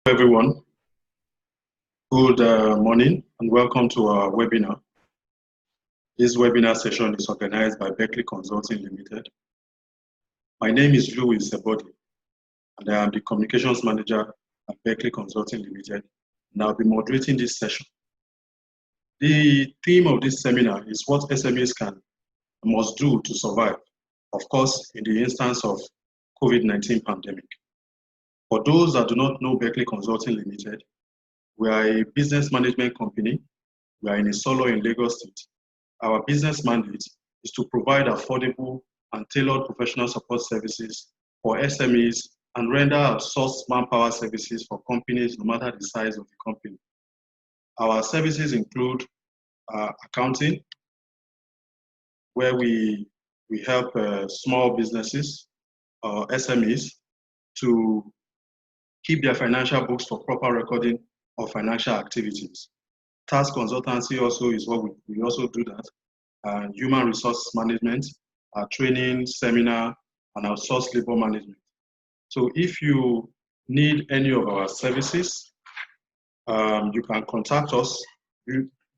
Everyone, good morning and welcome to our webinar. This webinar session is organized by Berkeley Consulting Limited. My name is Louis Sebodi and I am the Communications Manager at Berkeley Consulting Limited, and I'll be moderating this session. The theme of this seminar is what SMEs must do to survive, of course, in the instance of COVID-19 pandemic. For those that do not know Berkeley Consulting Limited, we are a business management company. We are in Isolo in Lagos State. Our business mandate is to provide affordable and tailored professional support services for SMEs and render outsourced manpower services for companies no matter the size of the company. Our services include accounting, where we help small businesses or SMEs to keep their financial books for proper recording of financial activities. Task consultancy also is what we also do that. Human resource management, training, seminar, and outsourced labor management. So if you need any of our services, you can contact us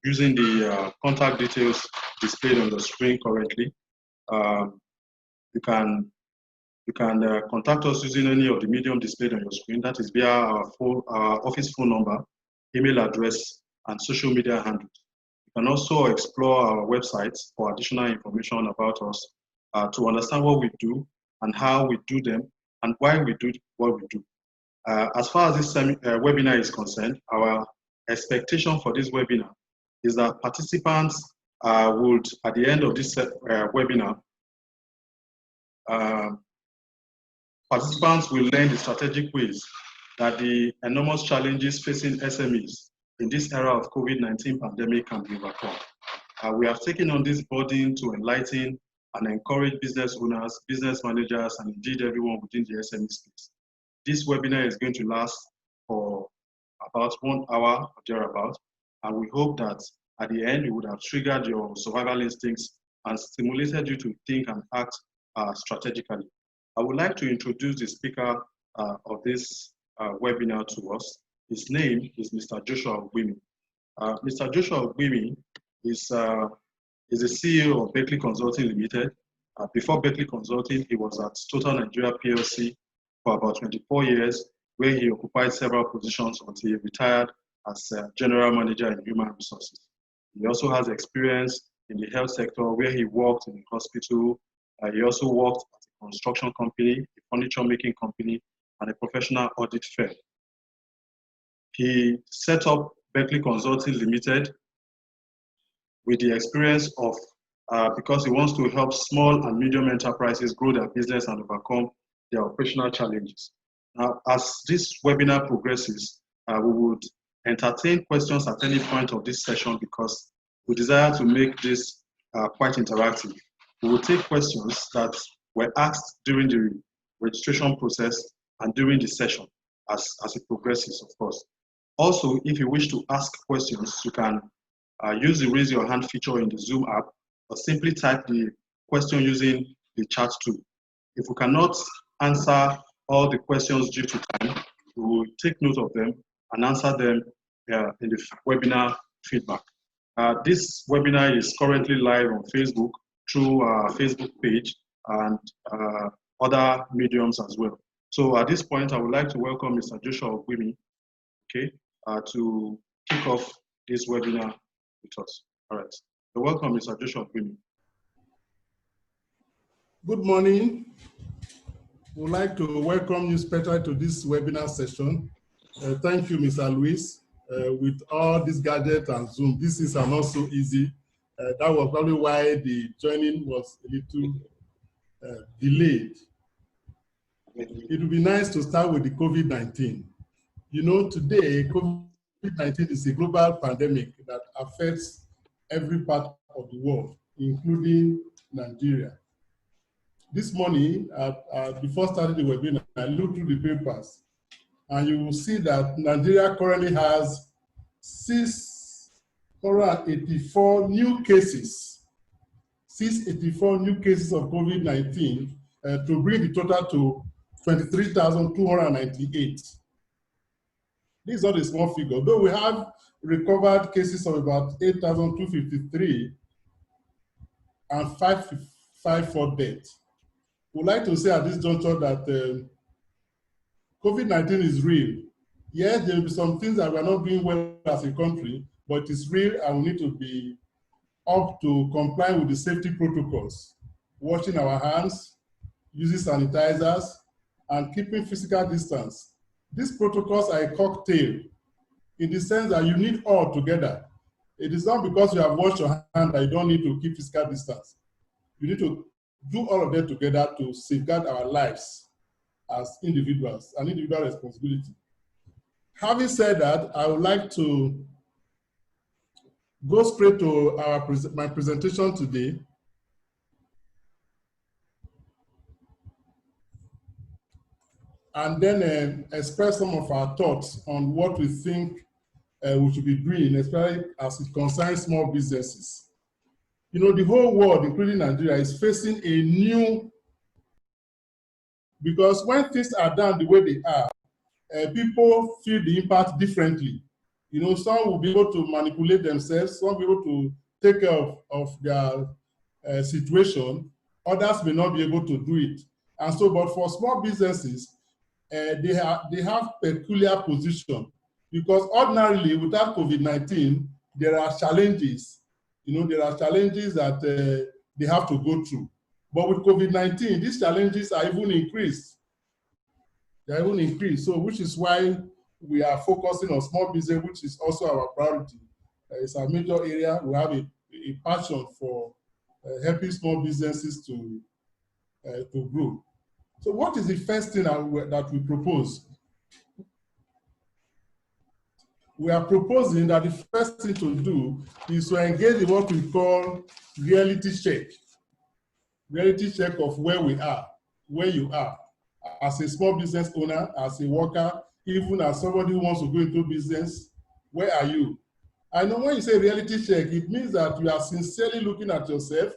using the contact details displayed on the screen currently. You can contact us using any of the medium displayed on your screen. That is via our office phone number, email address, and social media handles. You can also explore our website for additional information about us to understand what we do and how we do them and why we do what we do. As far as this webinar is concerned, our expectation for this webinar is that participants would, at the end of this webinar, participants will learn the strategic ways that the enormous challenges facing SMEs in this era of COVID-19 pandemic can be overcome. We have taken on this burden to enlighten and encourage business owners, business managers, and indeed everyone within the SME space. This webinar is going to last for about 1 hour or thereabout, and we hope that at the end, you would have triggered your survival instincts and stimulated you to think and act strategically. I would like to introduce the speaker of this webinar to us. His name is Mr. Joshua Ogwimi. Mr. Joshua Ogwimi is the CEO of Berkeley Consulting Limited. Before Berkeley Consulting, he was at Total Nigeria PLC for about 24 years, where he occupied several positions until he retired as General Manager in Human Resources. He also has experience in the health sector, where he worked in a hospital. He also worked at a construction company, a furniture making company, and a professional audit firm. He set up Berkeley Consulting Limited with the experience of, because he wants to help small and medium enterprises grow their business and overcome their operational challenges. Now, as this webinar progresses, we would entertain questions at any point of this session because we desire to make this quite interactive. We will take questions that were asked during the registration process and during the session as it progresses, of course. Also, if you wish to ask questions, you can use the raise your hand feature in the Zoom app or simply type the question using the chat tool. If we cannot answer all the questions due to time, we will take note of them and answer them in the webinar feedback. This webinar is currently live on Facebook through our Facebook page and other mediums as well. So at this point, I would like to welcome Mr. Joshua Ogwimi, to kick off this webinar with us. All right. So welcome, Mr. Joshua Ogwimi. Good morning. We'd like to welcome you especially to this webinar session. Thank you, Mr. Luis. With all these gadgets and Zoom, this is not so easy. That was probably why the joining was a little delayed. It would be nice to start with the COVID-19. You know, today, COVID-19 is a global pandemic that affects every part of the world, including Nigeria. This morning, before starting the webinar, I looked through the papers, and you will see that Nigeria currently has 684 new cases. 684 new cases of COVID-19 to bring the total to 23,298. This is not a small figure. Though we have recovered cases of about 8,253 and 554 deaths. We'd like to say at this juncture that COVID-19 is real. Yes, there will be some things that we are not doing well as a country, but it's real and we need to be up to comply with the safety protocols, washing our hands, using sanitizers, and keeping physical distance. These protocols are a cocktail in the sense that you need all together. It is not because you have washed your hand that you don't need to keep physical distance. You need to do all of them together to safeguard our lives as individuals, an individual responsibility. Having said that, I would like to go straight to my presentation today. And then express some of our thoughts on what we think we should be doing, especially as it concerns small businesses. You know, the whole world, including Nigeria, is facing a new, because when things are done the way they are, people feel the impact differently. You know, some will be able to manipulate themselves, some will be able to take care of their situation, others may not be able to do it. And so, but for small businesses, they have peculiar position, because ordinarily without COVID-19, there are challenges. You know, there are challenges that they have to go through. But with COVID-19, these challenges are even increased. They are even increased. So, which is why we are focusing on small business, which is also our priority. It's a major area. We have a passion for helping small businesses to grow. So what is the first thing that we propose? We are proposing that the first thing to do is to engage in what we call reality check. Reality check of where we are, where you are, as a small business owner, as a worker, even as somebody who wants to go into business. Where are you? I know when you say reality check, it means that you are sincerely looking at yourself,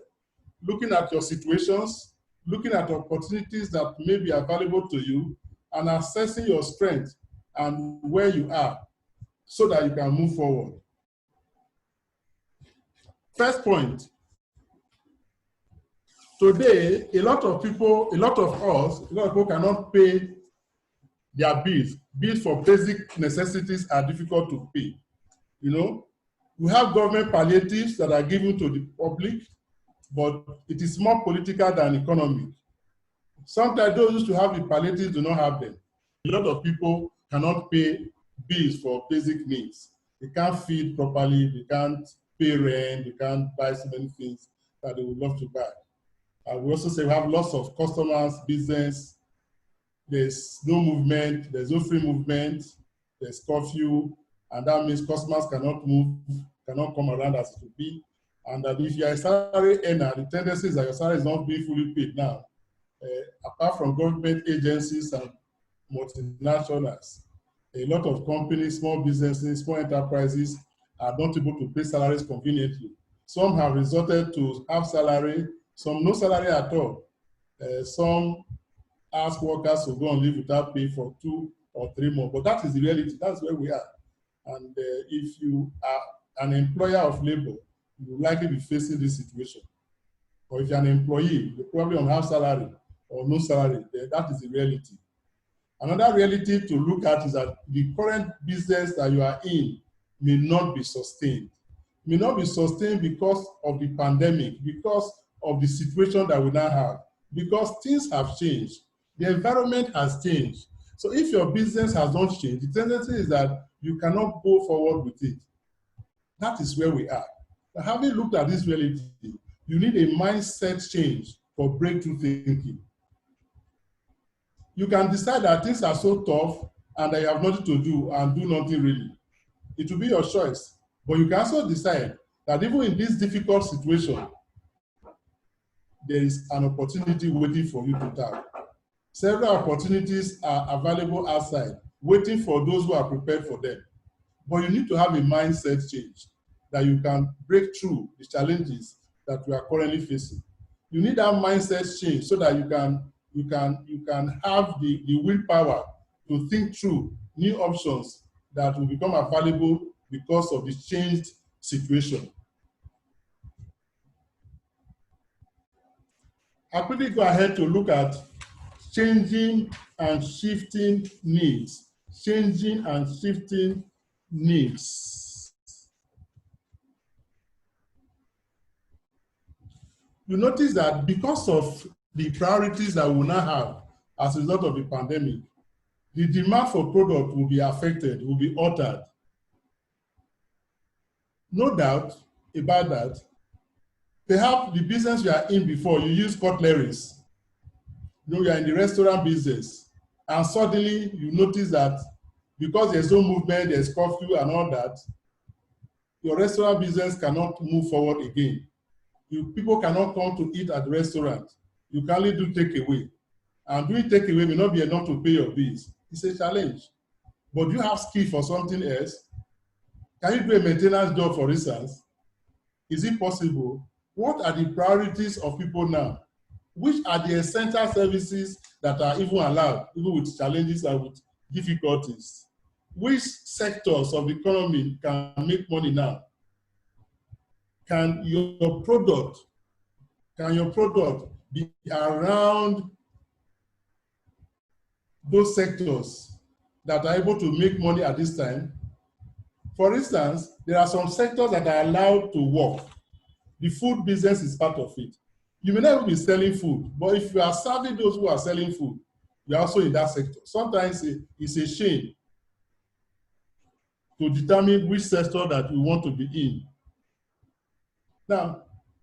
looking at your situations, looking at opportunities that may be available to you, and assessing your strength and where you are so that you can move forward. First point. Today, a lot of people cannot pay their bills. Bills for basic necessities are difficult to pay. You know, we have government palliatives that are given to the public, but it is more political than economic. Sometimes those who used to have the palliatives do not have them. A lot of people cannot pay bills for basic needs. They can't feed properly, they can't pay rent, they can't buy so many things that they would love to buy. We also say we have lots of customers, business, there's no movement, there's no free movement, there's curfew, and that means customers cannot move, cannot come around as it would be. And that if you are a salary earner, the tendency is that your salary is not being fully paid now. Apart from government agencies and multinationals, a lot of companies, small businesses, small enterprises are not able to pay salaries conveniently. Some have resorted to half salary, some no salary at all. Some ask workers to go on leave without pay for 2 or 3 months. But that is the reality. That's where we are. And if you are an employer of labor, you will likely be facing this situation. Or if you're an employee, you're probably on half salary or no salary. That is the reality. Another reality to look at is that the current business that you are in may not be sustained. May not be sustained because of the pandemic, because of the situation that we now have, because things have changed. The environment has changed. So if your business has not changed, the tendency is that you cannot go forward with it. That is where we are. Now, having looked at this reality, you need a mindset change for breakthrough thinking. You can decide that things are so tough and that you have nothing to do and do nothing really. It will be your choice. But you can also decide that even in this difficult situation, there is an opportunity waiting for you to tap. Several opportunities are available outside, waiting for those who are prepared for them. But you need to have a mindset change that you can break through the challenges that we are currently facing. You need that mindset change so that you can have the willpower to think through new options that will become available because of the changed situation. I'll quickly go ahead to look at changing and shifting needs. Changing and shifting needs. You notice that because of the priorities that we now have as a result of the pandemic, the demand for product will be affected, will be altered. No doubt about that. Perhaps the business you are in before, you use cutleries. You know, you are in the restaurant business, and suddenly you notice that because there's no movement, there's curfew and all that, your restaurant business cannot move forward again. People cannot come to eat at the restaurant. You can only do takeaway. And doing takeaway may not be enough to pay your bills. It's a challenge. But do you have skill for something else? Can you do a maintenance job, for instance? Is it possible? What are the priorities of people now? Which are the essential services that are even allowed, even with challenges and with difficulties? Which sectors of the economy can make money now? Can your product be around those sectors that are able to make money at this time? For instance, there are some sectors that are allowed to work. The food business is part of it. You may not be selling food, but if you are serving those who are selling food, you are also in that sector. Sometimes it's a shame to determine which sector that you want to be in. Now,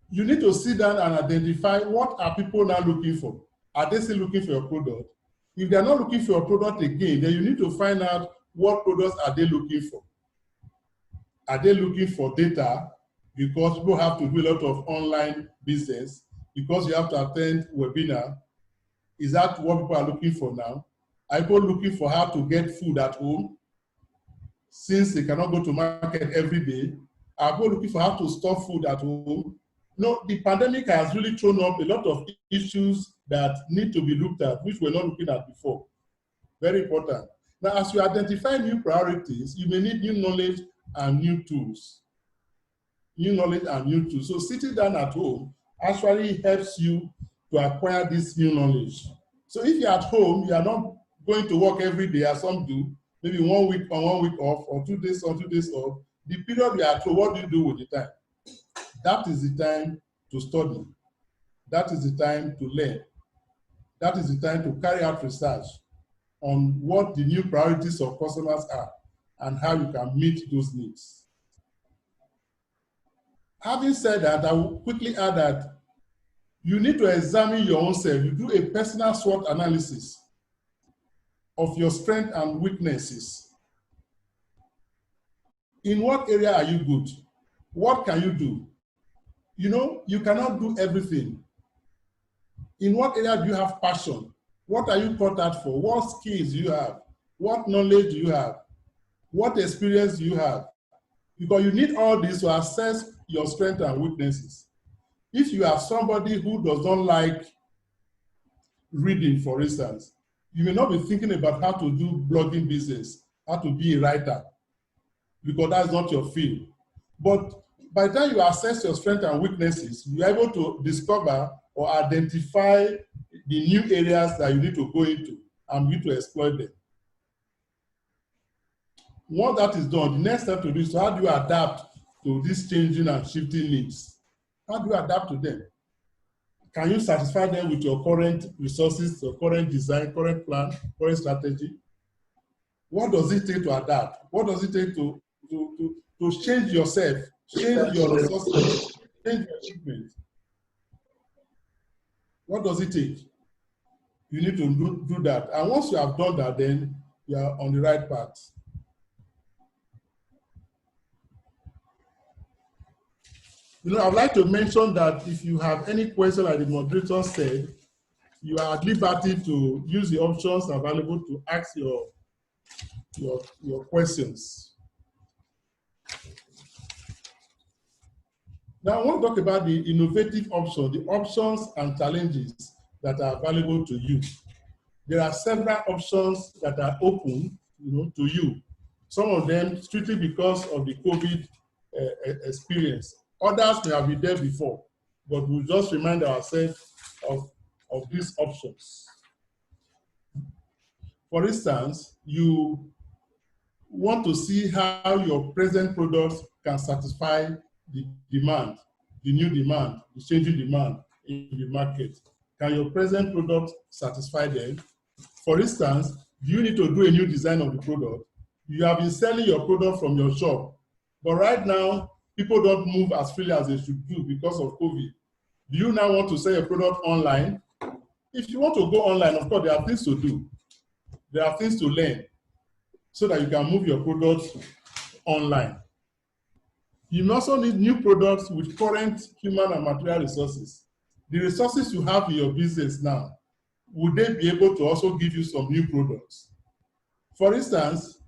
you need to sit down and identify what are people now looking for. Are they still looking for your product? If they're not looking for your product again, then you need to find out what products are they looking for. Are they looking for data? Because people have to do a lot of online business, because you have to attend webinar. Is that what people are looking for now? Are people looking for how to get food at home, since they cannot go to market every day? Are people looking for how to store food at home? No, the pandemic has really thrown up a lot of issues that need to be looked at, which we're not looking at before. Very important. Now, as you identify new priorities, you may need new knowledge and new tools. New knowledge and new tools. So sitting down at home actually helps you to acquire this new knowledge. So if you're at home, you are not going to work every day as some do, maybe 1 week on, 1 week off, or 2 days on, 2 days off. The period you are at home, what do you do with the time? That is the time to study. That is the time to learn. That is the time to carry out research on what the new priorities of customers are and how you can meet those needs. Having said that, I will quickly add that you need to examine your own self. You do a personal SWOT analysis of your strengths and weaknesses. In what area are you good? What can you do? You know, you cannot do everything. In what area do you have passion? What are you taught out for? What skills do you have? What knowledge do you have? What experience do you have? Because you need all this to assess your strengths and weaknesses. If you have somebody who does not like reading, for instance, you may not be thinking about how to do blogging business, how to be a writer, because that's not your field. But by the time you assess your strengths and weaknesses, you're able to discover or identify the new areas that you need to go into and you to exploit them. Once that is done, the next step to do is how do you adapt to these changing and shifting needs? How do you adapt to them? Can you satisfy them with your current resources, your current design, current plan, current strategy? What does it take to adapt? What does it take to change yourself, change your resources, change your achievements? What does it take? You need to do that. And once you have done that, then you are on the right path. You know, I'd like to mention that if you have any question, like the moderator said, you are at liberty to use the options available to ask your questions. Now, I want to talk about the innovative options, the options and challenges that are available to you. There are several options that are open, to you. Some of them strictly because of the COVID experience. Others may have been there before, but we'll just remind ourselves of these options. For instance, you want to see how your present products can satisfy the demand, the new demand, the changing demand in the market. Can your present product satisfy them? For instance, do you need to do a new design of the product? You have been selling your product from your shop, but right now, people don't move as freely as they should do because of COVID. Do you now want to sell your product online? If you want to go online, of course, there are things to do. There are things to learn so that you can move your products online. You also need new products with current human and material resources. The resources you have in your business now, would they be able to also give you some new products? For instance,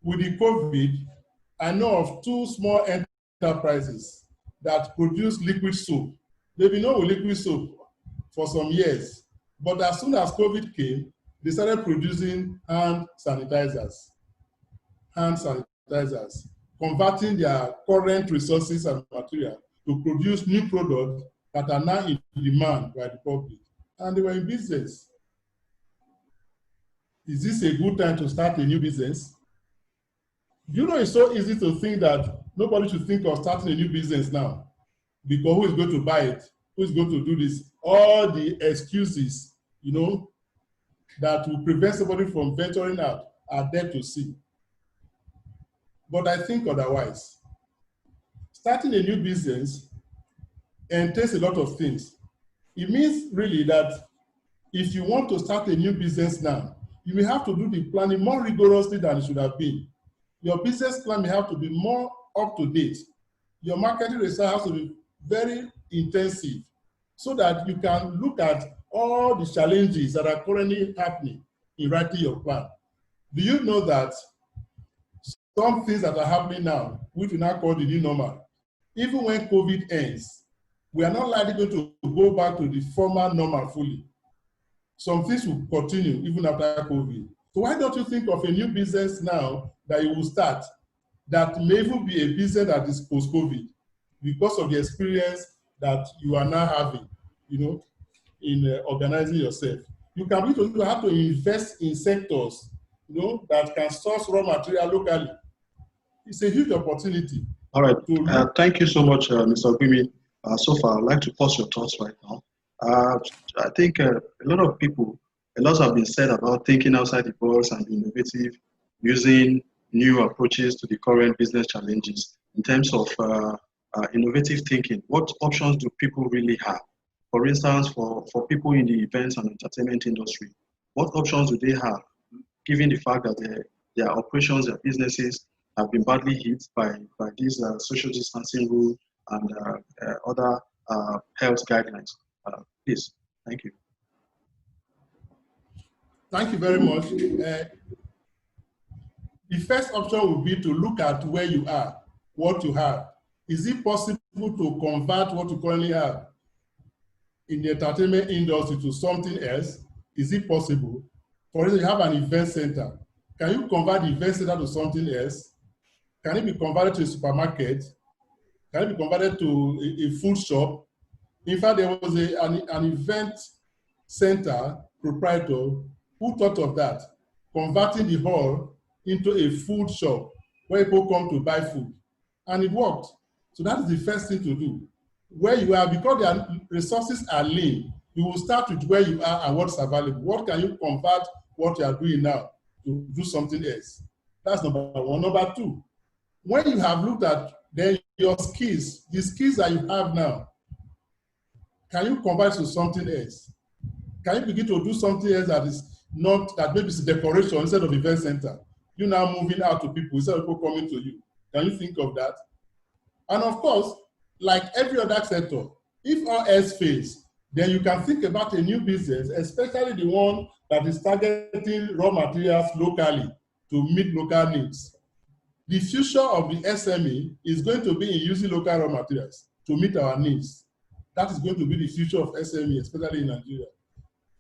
with the COVID, I know of 2 small enterprises that produce liquid soap. They've been known with liquid soap for some years, but as soon as COVID came, they started producing hand sanitizers, converting their current resources and material to produce new products that are now in demand by the public. And they were in business. Is this a good time to start a new business? You know, it's so easy to think that nobody should think of starting a new business now, because who is going to buy it? Who is going to do this? All the excuses, you know, that will prevent somebody from venturing out are there to see. But I think otherwise. Starting a new business entails a lot of things. It means really that if you want to start a new business now, you may have to do the planning more rigorously than it should have been. Your business plan may have to be more up to date. Your marketing research has to be very intensive so that you can look at all the challenges that are currently happening in writing your plan. Do you know that some things that are happening now, which we now call the new normal, even when COVID ends, we are not likely going to go back to the former normal fully. Some things will continue even after COVID. So why don't you think of a new business now that you will start that may even be a business that is post-COVID because of the experience that you are now having, you know, in organizing yourself. You have to invest in sectors, you know, that can source raw material locally. It's a huge opportunity. All right. Thank you so much, Mr. Ogbimi. So far, I'd like to pause your thoughts right now. I think a lot have been said about thinking outside the box and innovative, using new approaches to the current business challenges. In terms of innovative thinking, what options do people really have? For instance, for people in the events and entertainment industry, what options do they have, given the fact that their operations, their businesses have been badly hit by these social distancing rules and other health guidelines? Please, thank you. Thank you very much. The first option would be to look at where you are, what you have. Is it possible to convert what you currently have in the entertainment industry to something else? Is it possible? For instance, you have an event center. Can you convert the event center to something else? Can it be converted to a supermarket? Can it be converted to a food shop? In fact, there was an event center proprietor who thought of that, converting the hall into a food shop where people come to buy food. And it worked. So that is the first thing to do. Where you are, because their resources are lean, you will start with where you are and what's available. What can you convert what you are doing now to do something else? That's number one. Number two, when you have looked at then your skills, the skills that you have now, can you convert to something else? Can you begin to do something else that is not, that maybe it's decoration instead of event center? You now moving out to people instead of people coming to you. Can you think of that? And of course, like every other sector, if all else fails, then you can think about a new business, especially the one that is targeting raw materials locally to meet local needs. The future of the SME is going to be in using local raw materials to meet our needs. That is going to be the future of SME, especially in Nigeria.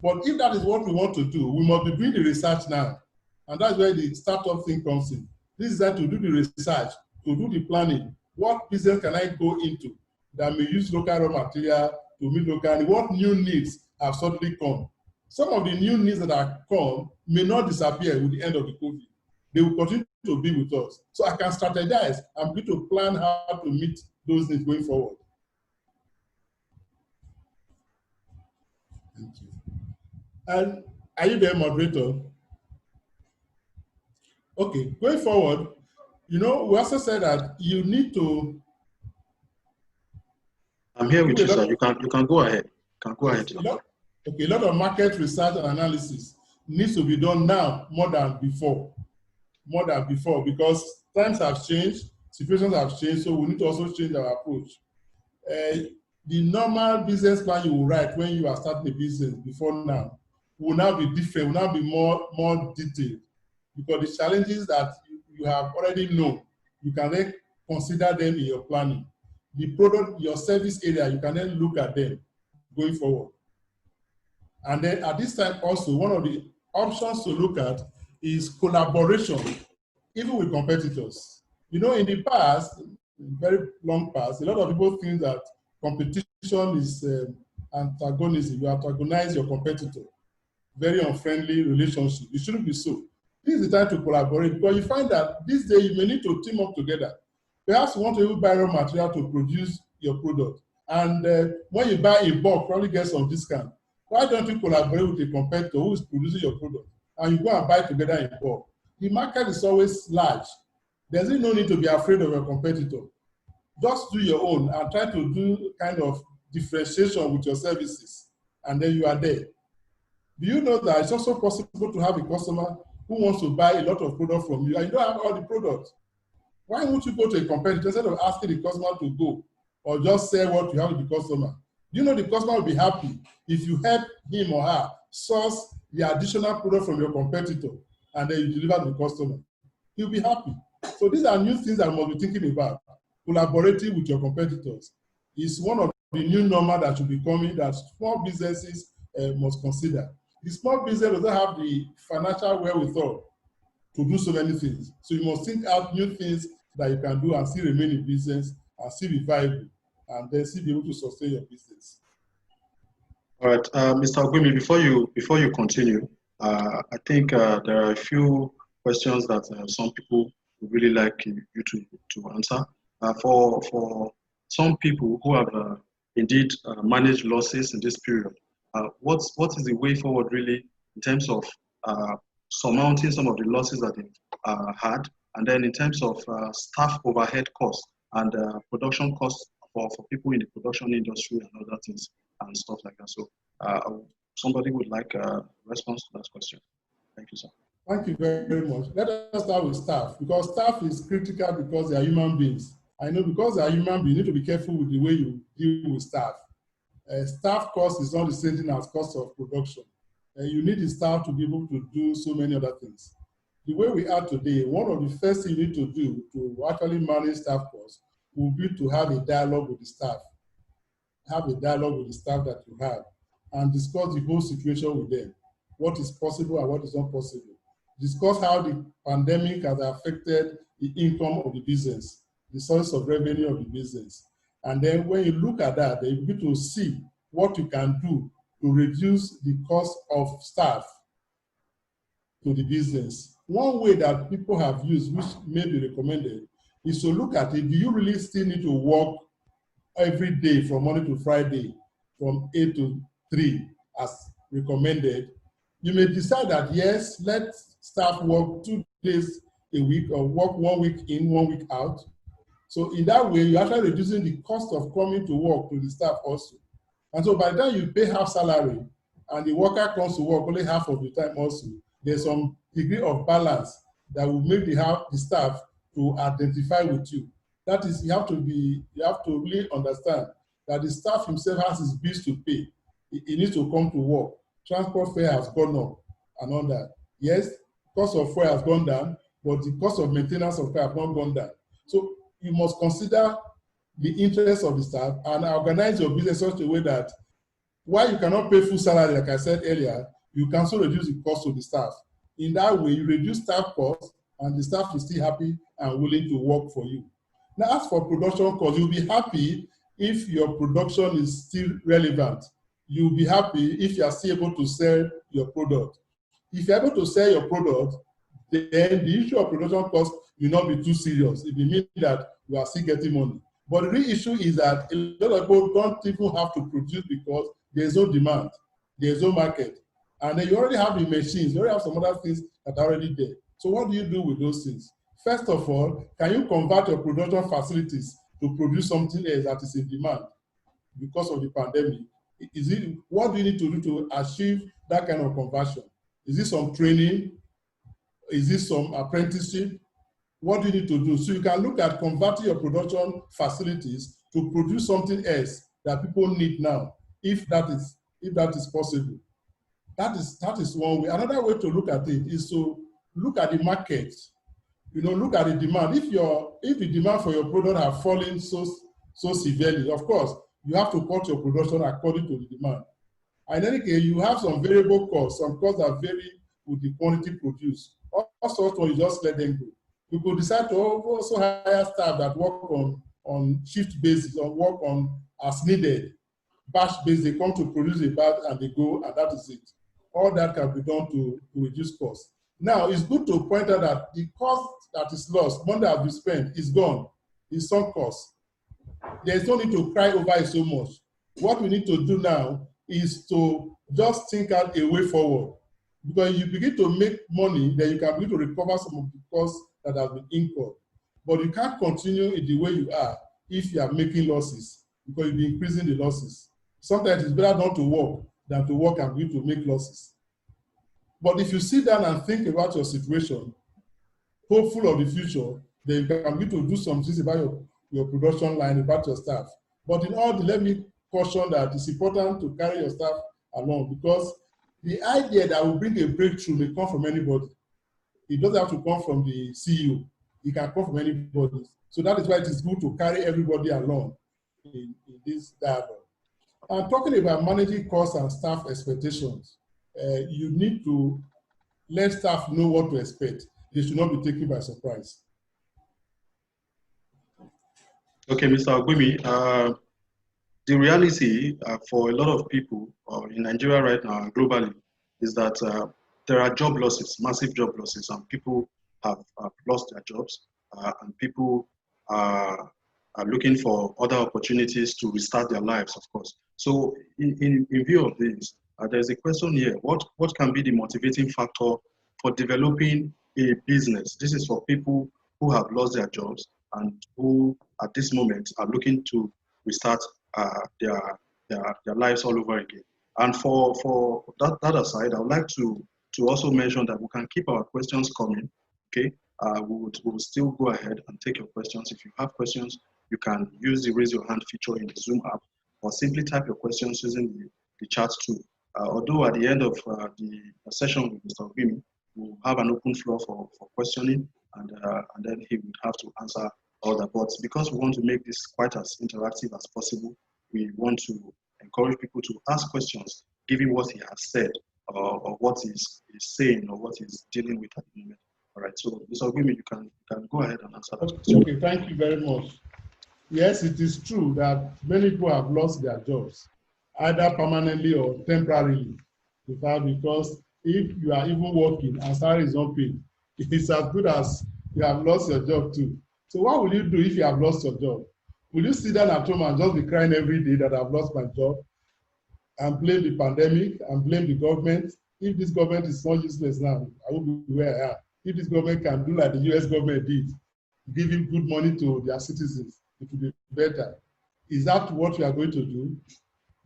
But if that is what we want to do, we must be doing the research now. And that's where the startup thing comes in. This is that to do the research, to do the planning. What business can I go into that may use local raw material to meet locally? What new needs have suddenly come? Some of the new needs that have come may not disappear with the end of the COVID. They will continue to be with us. So I can strategize and begin to plan how to meet those needs going forward. Thank you. And are you there, moderator? Okay, going forward, we also said that you need to. I'm here with you, sir. You can go ahead. A lot of market research and analysis needs to be done now more than before. Because times have changed, situations have changed, so we need to also change our approach. The normal business plan you will write when you are starting a business before now will now be different, will now be more detailed, because the challenges that you have already known, you can then consider them in your planning. The product, your service area, you can then look at them going forward. And then at this time also, one of the options to look at is collaboration, even with competitors. In the past, very long past, a lot of people think that competition is antagonism. You antagonize your competitor. Very unfriendly relationship. It shouldn't be so. This is the time to collaborate, because you find that this day you may need to team up together. Perhaps you want to buy raw material to produce your product. And when you buy in bulk, probably get some discount. Why don't you collaborate with a competitor who is producing your product and you go and buy together in bulk? The market is always large. There's no need to be afraid of your competitor. Just do your own and try to do kind of differentiation with your services, and then you are there. Do you know that it's also possible to have a customer who wants to buy a lot of product from you and you don't have all the products? Why won't you go to a competitor instead of asking the customer to go or just say what you have with the customer? Do you know the customer will be happy if you help him or her source the additional product from your competitor and then you deliver to the customer? He'll be happy. So these are new things that you must be thinking about. Collaborating with your competitors is one of the new normal that should be coming that small businesses must consider. The small business doesn't have the financial wherewithal to do so many things. So you must think out new things that you can do and still remain in business and still be viable and then still be able to sustain your business. All right, Mr. Ogwimi, before you continue, I think there are a few questions that some people would really like you to answer. For some people who have indeed managed losses in this period, what is the way forward really in terms of surmounting some of the losses that they've had, and then in terms of staff overhead costs and production costs for people in the production industry and other things and stuff like that. So somebody would like a response to that question. Thank you, sir. Thank you very much. Let us start with staff, because staff is critical because they are human beings. I know because they are human beings, you need to be careful with the way you deal with staff. Staff cost is not the same thing as cost of production. You need the staff to be able to do so many other things. The way we are today, one of the first things you need to do to actually manage staff costs will be to have a dialogue with the staff. Have a dialogue with the staff that you have and discuss the whole situation with them. What is possible and what is not possible. Discuss how the pandemic has affected the income of the business, the source of revenue of the business. And then when you look at that, then you need to see what you can do to reduce the cost of staff to the business. One way that people have used, which may be recommended, is to look at it. Do you really still need to work every day from Monday to Friday from 8 to 3 as recommended? You may decide that, yes, let staff work 2 days a week or work 1 week in, 1 week out. So in that way, you're actually reducing the cost of coming to work to the staff also. And so by the time you pay half salary and the worker comes to work only half of the time also, there's some degree of balance that will make the staff to identify with you. That is, you have to really understand that the staff himself has his bills to pay. He needs to come to work. Transport fare has gone up and all that. Yes, cost of fuel has gone down, but the cost of maintenance of car has not gone down. So you must consider the interest of the staff and organize your business in such a way that while you cannot pay full salary, like I said earlier, you can also reduce the cost of the staff. In that way, you reduce staff costs and the staff is still happy and willing to work for you. Now, as for production cost, you'll be happy if your production is still relevant. You'll be happy if you are still able to sell your product. If you're able to sell your product, then the issue of production cost will not be too serious. It will mean that you are still getting money. But the real issue is that a lot of people don't even have to produce because there's no demand, there's no market. And then you already have the machines, you already have some other things that are already there. So what do you do with those things? First of all, can you convert your production facilities to produce something else that is in demand because of the pandemic? What do you need to do to achieve that kind of conversion? Is this some training? Is this some apprenticeship? What do you need to do? So you can look at converting your production facilities to produce something else that people need now, if that is possible. That is one way. Another way to look at it is to look at the market. Look at the demand. If the demand for your product have fallen so severely, of course, you have to cut your production according to the demand. In any case, you have some variable costs. Some costs that vary with the quantity produced. Also, you just let them go. You could decide to also hire staff that work on shift basis or work on as needed, batch basis. They come to produce a batch and they go, and that is it. All that can be done to reduce costs. Now, it's good to point out that the cost that is lost, money that has been spent, is gone. It's some cost. There's no need to cry over it so much. What we need to do now is to just think out a way forward. Because you begin to make money, then you can begin to recover some of the costs that have been incurred. But you can't continue in the way you are if you are making losses, because you'll be increasing the losses. Sometimes it's better not to work than to work and begin to make losses. But if you sit down and think about your situation, hopeful of the future, then you can begin to do some things about your production line, about your staff. But in all, let me caution that it's important to carry your staff along, because the idea that will bring a breakthrough may come from anybody. It doesn't have to come from the CEO. It can come from anybody. So that is why it is good to carry everybody along in this dialogue. And talking about managing costs and staff expectations, you need to let staff know what to expect. They should not be taken by surprise. Okay, Mr. Ogwumi, the reality for a lot of people in Nigeria right now and globally is that there are job losses, massive job losses, and people have lost their jobs, and people are looking for other opportunities to restart their lives, of course. So in view of this, there's a question here. What can be the motivating factor for developing a business? This is for people who have lost their jobs and who at this moment are looking to restart their lives all over again. And for that aside, I would like to also mention that we can keep our questions coming. Okay, we will still go ahead and take your questions. If you have questions, you can use the raise your hand feature in the Zoom app, or simply type your questions using the chat tool. Although at the end of the session with Mr. Ogwumi, we'll have an open floor for questioning, and then he would have to answer all that. But because we want to make this quite as interactive as possible, we want to encourage people to ask questions, given what he has said, or what he's saying, or what he's dealing with at the moment. All right, so Mr. Ogwumi, you can go ahead and answer that question. Okay, thank you very much. Yes, it is true that many people have lost their jobs, either permanently or temporarily. Because if you are even working and salary is not paid, it's as good as you have lost your job too. So what will you do if you have lost your job? Will you sit down at home and just be crying every day that I've lost my job and blame the pandemic and blame the government? If this government is not useless now, I will be where I am. If this government can do like the US government did, giving good money to their citizens, it will be better. Is that what you are going to do?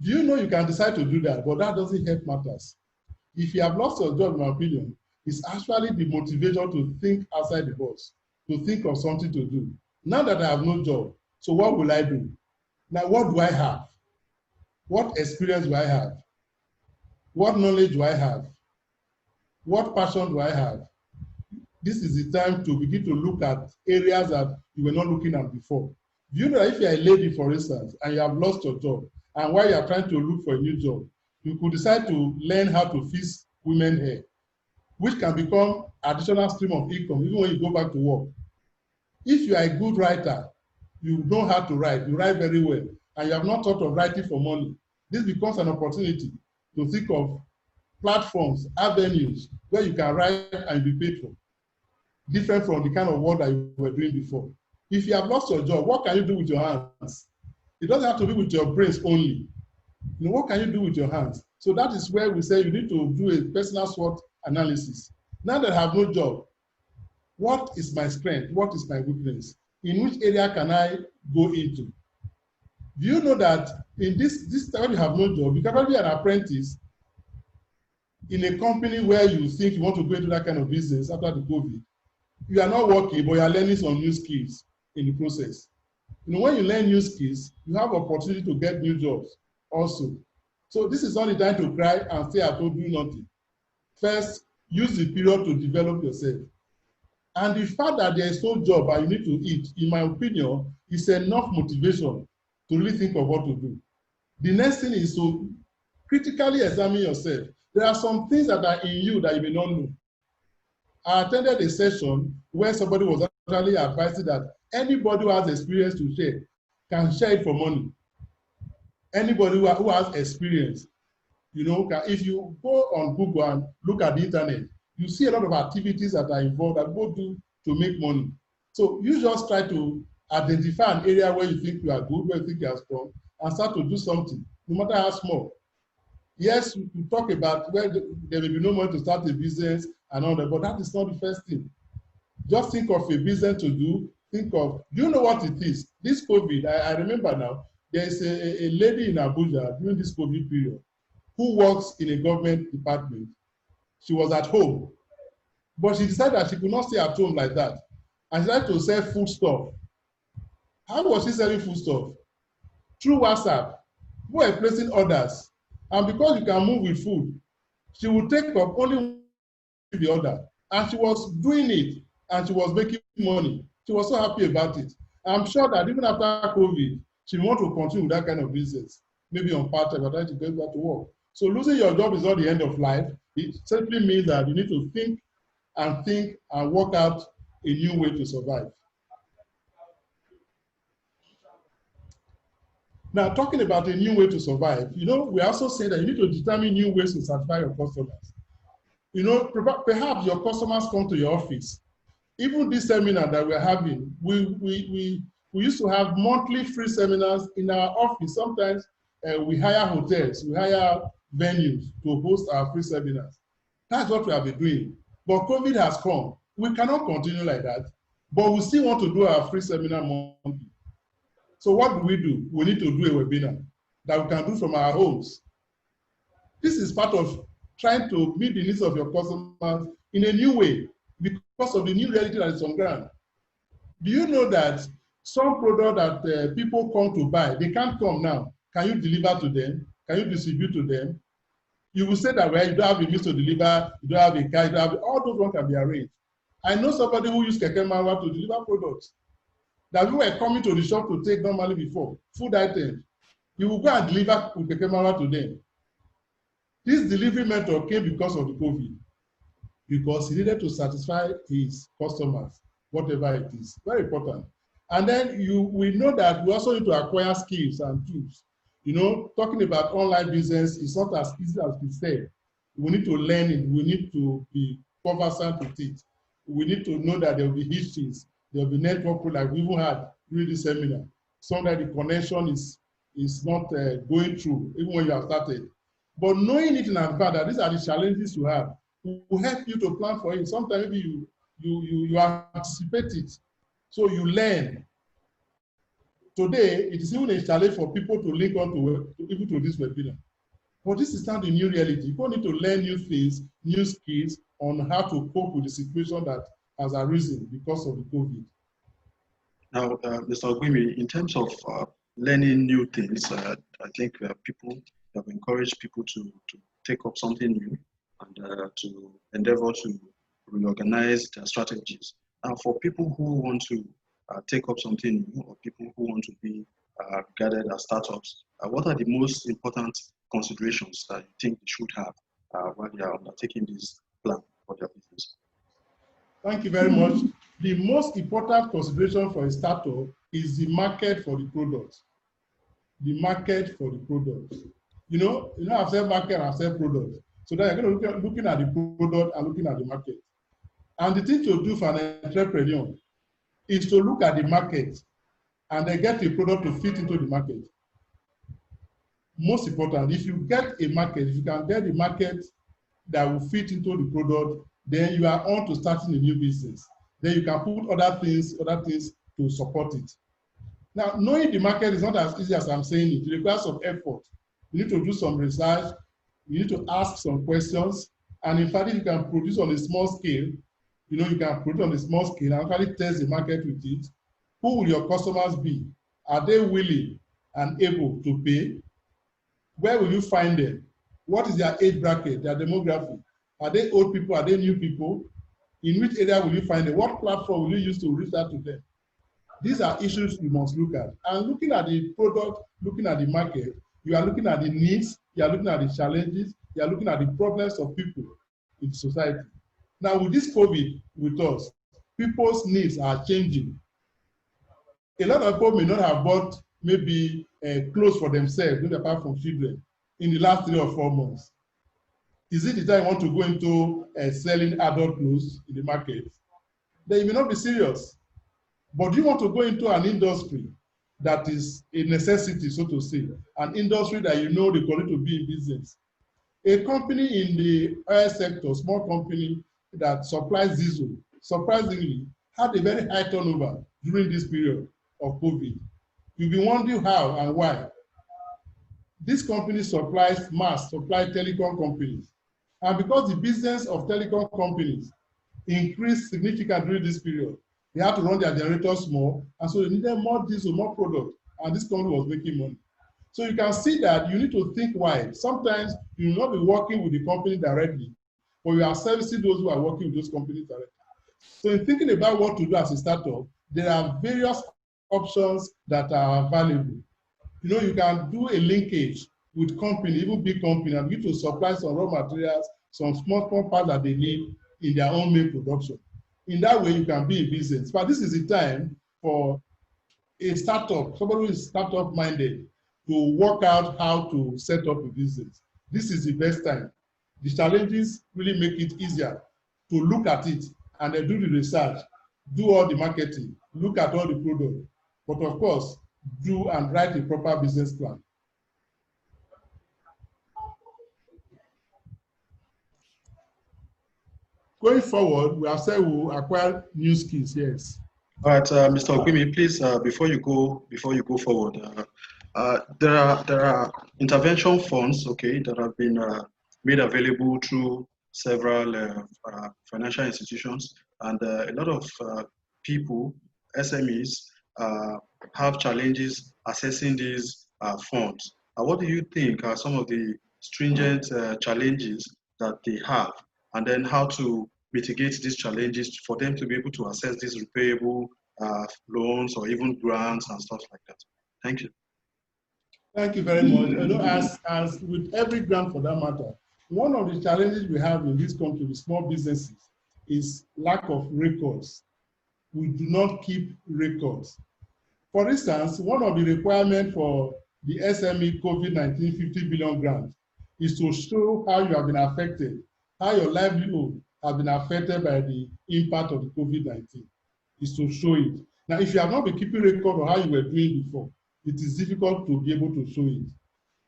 Do you know you can decide to do that, but that doesn't help matters. If you have lost your job, in my opinion, it's actually the motivation to think outside the box, to think of something to do. Now that I have no job, so what will I do? Now, what do I have? What experience do I have? What knowledge do I have? What passion do I have? This is the time to begin to look at areas that you were not looking at before. Do you know that if you are a lady, for instance, and you have lost your job, and while you are trying to look for a new job, you could decide to learn how to fix women's hair, which can become additional stream of income even when you go back to work. If you are a good writer, you know how to write, you write very well, and you have not thought of writing for money, this becomes an opportunity to think of platforms, avenues where you can write and be paid for, different from the kind of work that you were doing before. If you have lost your job, what can you do with your hands? It doesn't have to be with your brains only. You know, what can you do with your hands? So that is where we say you need to do a personal SWOT analysis. Now that I have no job, what is my strength? What is my weakness? In which area can I go into? Do you know that in this time you have no job, you can probably be an apprentice in a company where you think you want to go into that kind of business after the COVID. You are not working, but you are learning some new skills in the process. You know, when you learn new skills, you have opportunity to get new jobs also. So this is not the time to cry and stay at home doing nothing. First, use the period to develop yourself. And the fact that there is no job and you need to eat, in my opinion, is enough motivation to really think of what to do. The next thing is to critically examine yourself. There are some things that are in you that you may not know. I attended a session where somebody was actually advising that anybody who has experience to share can share it for money. Anybody who has experience, you know, if you go on Google and look at the internet, you see a lot of activities that are involved that people do to make money. So you just try to identify an area where you think you are good, where you think you are strong, and start to do something, no matter how small. Yes, we talk about where there may be no money to start a business and all that, but that is not the first thing. Just think of a business to do. Think of, do you know what it is? This COVID, I remember now, there is a lady in Abuja during this COVID period who works in a government department. She was at home, but she decided that she could not stay at home like that. And she tried to sell food stuff. How was she selling food stuff? Through WhatsApp. People were placing orders. And because you can move with food, she would take up only the order. And she was doing it, and she was making money. She was so happy about it. I'm sure that even after COVID, she will want to continue with that kind of business, maybe on part-time, but trying to get back to work. So losing your job is not the end of life. It simply means that you need to think and work out a new way to survive. Now, talking about a new way to survive, you know, we also say that you need to determine new ways to satisfy your customers. You know, perhaps your customers come to your office. Even this seminar that we're having, we used to have monthly free seminars in our office. Sometimes we hire hotels, we hire venues to host our free seminars. That's what we have been doing. But COVID has come. We cannot continue like that, but we still want to do our free seminar monthly. So what do? We need to do a webinar that we can do from our homes. This is part of trying to meet the needs of your customers in a new way because of the new reality that is on ground. Do you know that some product that people come to buy, they can't come now? Can you deliver to them? Can you distribute to them? You will say that, well, you don't have a means to deliver, you don't have a car, you don't have, all those ones can be arranged. I know somebody who used Keke Marwa to deliver products that we were coming to the shop to take normally before, food items. You will go and deliver with Keke Marwa to them. This delivery method came because of the COVID, because he needed to satisfy his customers, whatever it is. Very important. And then we know that we also need to acquire skills and tools. You know, talking about online business is not as easy as we said. We need to learn it. We need to be conversant with it. We need to know that there will be histories. There will be network like we even had during the seminar. Sometimes the connection is not going through, even when you have started. But knowing it in advance that these are the challenges you have will help you to plan for it. Sometimes maybe you anticipate it, so you learn. Today, it is even a challenge for people to link on to even to this webinar. But this is not the new reality. People need to learn new things, new skills on how to cope with the situation that has arisen because of the COVID. Now, Mr. Ogwimi, in terms of learning new things, I think people have encouraged people to take up something new and to endeavor to reorganize their strategies. Now, for people who want to take up something new, or people who want to be regarded as startups, what are the most important considerations that you think they should have while they are undertaking this plan? for their business. Thank you very much. The most important consideration for a startup is the market for the product. The market for the product. I've said market, I've said product. So then you're going to looking at the product and looking at the market. And the thing to do for an entrepreneur is to look at the market and then get a product to fit into the market. Most important, if you get a market, if you can get the market that will fit into the product, then you are on to starting a new business. Then you can put other things to support it. Now, knowing the market is not as easy as I'm saying it. It requires some effort. You need to do some research. You need to ask some questions. And in fact, if you can produce on a small scale, you can produce on a small scale and actually test the market with it. Who will your customers be? Are they willing and able to pay? Where will you find them? What is their age bracket, their demography? Are they old people? Are they new people? In which area will you find them? What platform will you use to reach out to them? These are issues you must look at. And looking at the product, looking at the market, you are looking at the needs, you are looking at the challenges, you are looking at the problems of people in society. Now, with this COVID with us, people's needs are changing. A lot of people may not have bought maybe clothes for themselves, maybe apart from children, in the last 3 or 4 months. Is it the time you want to go into selling adult clothes in the market? Then you may not be serious. But do you want to go into an industry that is a necessity, so to say, an industry that you know they're going to be in business? A company in the oil sector, small company that supplies diesel, surprisingly, had a very high turnover during this period of COVID. You'll be wondering how and why. This company supplies telecom companies. And because the business of telecom companies increased significantly during this period, they had to run their generators more, and so they needed more diesel, more product, and this company was making money. So you can see that you need to think wide. Sometimes you will not be working with the company directly, but you are servicing those who are working with those companies directly. So in thinking about what to do as a startup, there are various options that are valuable. You can do a linkage with company, even big company, and begin to supply some raw materials, some small parts that they need in their own main production. In that way, you can be in business. But this is the time for a startup, somebody who is startup-minded, to work out how to set up a business. This is the best time. The challenges really make it easier to look at it and then do the research, do all the marketing, look at all the products, but of course, do and write a proper business plan. Going forward, we have said we will acquire new skills, yes. All right, Mr. Ogbimi, please, before you go forward, there are intervention funds, okay, that have been made available through several financial institutions, and a lot of people, SMEs, have challenges accessing these funds. What do you think are some of the stringent challenges that they have, and then how to mitigate these challenges for them to be able to access these repayable loans or even grants and stuff like that? Thank you. Thank you very much. As with every grant for that matter, one of the challenges we have in this country with small businesses is lack of records. We do not keep records. For instance, one of the requirements for the SME COVID-19 50 billion grant is to show how you have been affected, how your livelihood has been affected by the impact of the COVID-19, is to show it. Now, if you have not been keeping record of how you were doing before, it is difficult to be able to show it.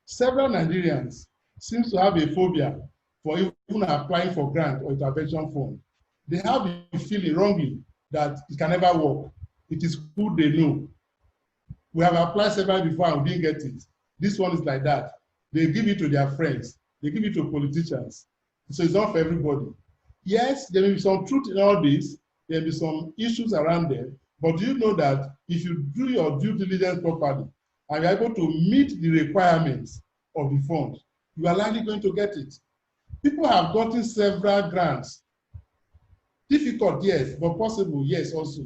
Several Nigerians seem to have a phobia for even applying for grant or intervention fund. They have the feeling wrongly that it can never work. It is who they know. We have applied several before and we didn't get it. This one is like that. They give it to their friends. They give it to politicians. So it's not for everybody. Yes, there may be some truth in all this. There may be some issues around them. But do you know that if you do your due diligence properly and you're able to meet the requirements of the fund, you are likely going to get it. People have gotten several grants. Difficult, yes, but possible, yes, also.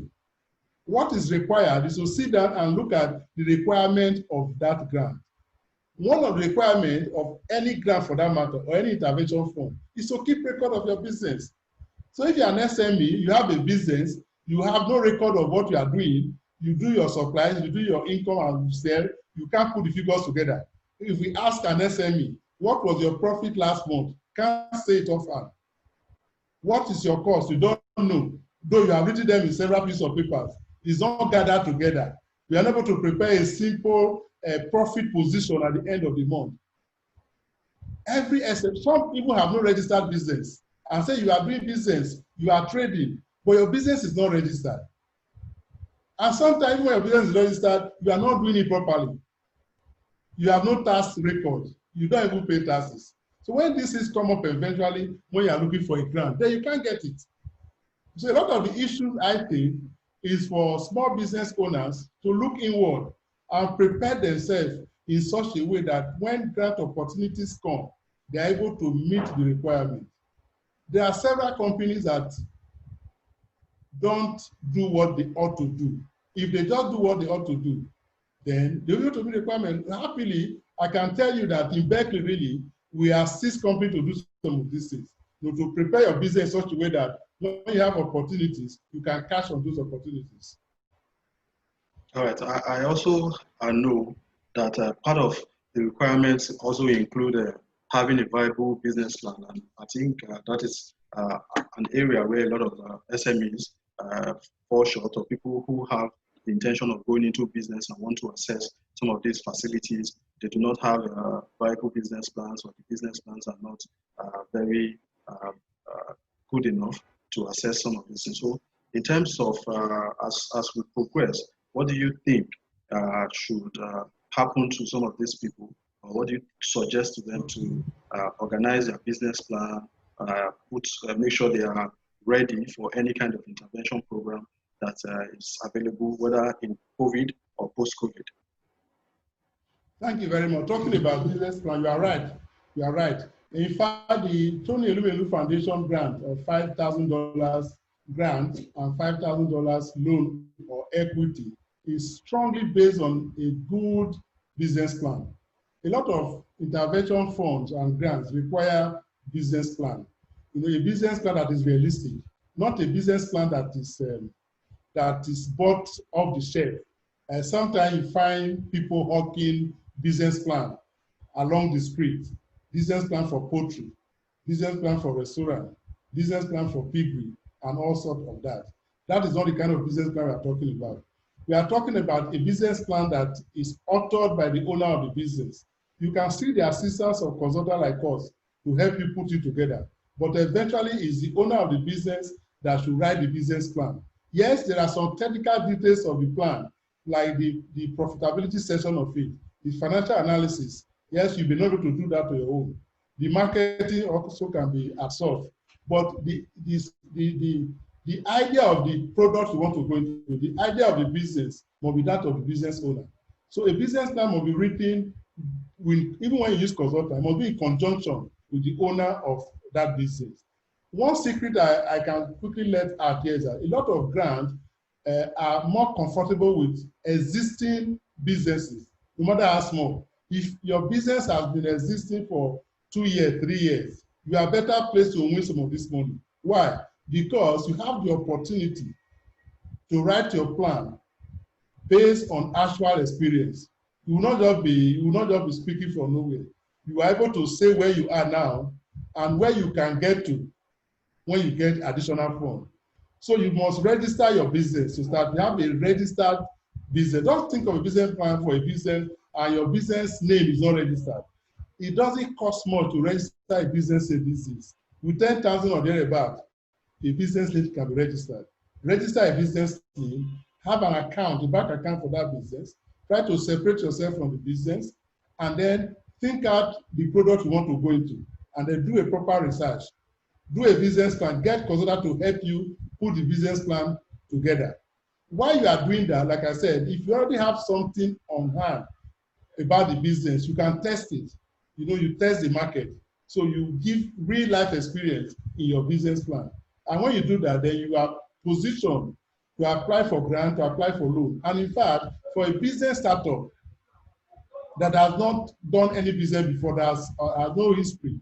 What is required is to sit down and look at the requirement of that grant. One of the requirements of any grant for that matter or any intervention fund is to keep record of your business. So if you're an SME, you have a business, you have no record of what you are doing, you do your supplies, you do your income and you sell, you can't put the figures together. If we ask an SME, what was your profit last month? Can't say it offhand. What is your cost? You don't know. Though you have written them in several pieces of papers, it's not gathered together. We are able to prepare a simple profit position at the end of the month. Every SME, some people have no registered business and say you are doing business, you are trading, but your business is not registered. And sometimes when your business is registered, you are not doing it properly. You have no tax record. You don't even pay taxes. So when this is come up eventually, when you are looking for a grant, then you can't get it. So a lot of the issues, I think, is for small business owners to look inward and prepare themselves in such a way that when grant opportunities come, they are able to meet the requirement. There are several companies that don't do what they ought to do. If they just do what they ought to do, then they will to meet the requirement. Happily, I can tell you that in Berkeley, really, we assist companies to do some of these things. To prepare your business in such a way that when you have opportunities, you can cash on those opportunities. All right. I also know that part of the requirements also include having a viable business plan. And I think that is an area where a lot of SMEs fall short, or people who have the intention of going into business and want to access some of these facilities. They do not have viable business plans, or the business plans are not very good enough to assess some of these things. So in terms of as we progress, what do you think should happen to some of these people, or what do you suggest to them to organize their business plan, make sure they are ready for any kind of intervention program that is available, whether in COVID or post-COVID? Thank you very much. Talking about business plan, you are right. You are right. In fact, the Tony Elumelu Foundation grant of $5,000 grant and $5,000 loan or equity is strongly based on a good business plan. A lot of intervention funds and grants require business plan. You know, a business plan that is realistic, not a business plan that is bought off the shelf. Sometimes you find people hawking business plan along the street, business plan for poultry, business plan for restaurant, business plan for piggery, and all sorts of that. That is not the kind of business plan we are talking about. We are talking about a business plan that is authored by the owner of the business. You can see the assistance of consultants like us to help you put it together, but eventually it's the owner of the business that should write the business plan. Yes, there are some technical details of the plan, like the profitability section of it, the financial analysis. Yes, you'll be able to do that on your own. The marketing also can be absorbed, but the idea of the product you want to go into, the idea of the business must be that of the business owner. So a business plan must be written with, even when you use consultant, must be in conjunction with the owner of that business. One secret I can quickly let out here is that a lot of grants are more comfortable with existing businesses, no matter how small. If your business has been existing for 2 years, 3 years, you are better placed to win some of this money. Why? Because you have the opportunity to write your plan based on actual experience. You will not just be speaking from nowhere. You are able to say where you are now and where you can get to when you get additional funds. So you must register your business to start. You have a registered business. Don't think of a business plan for a business and your business name is not registered. It doesn't cost much to register a business services. With 10,000 or thereabout, a business name can be registered. Register a business name, have an account, a bank account for that business, try to separate yourself from the business, and then think out the product you want to go into, and then do a proper research. Do a business plan, get consultant to help you put the business plan together. While you are doing that, like I said, if you already have something on hand about the business, you can test it. You know, you test the market. So you give real life experience in your business plan. And when you do that, then you are positioned to apply for grant, to apply for loan. And in fact, for a business startup that has not done any business before, that has no history,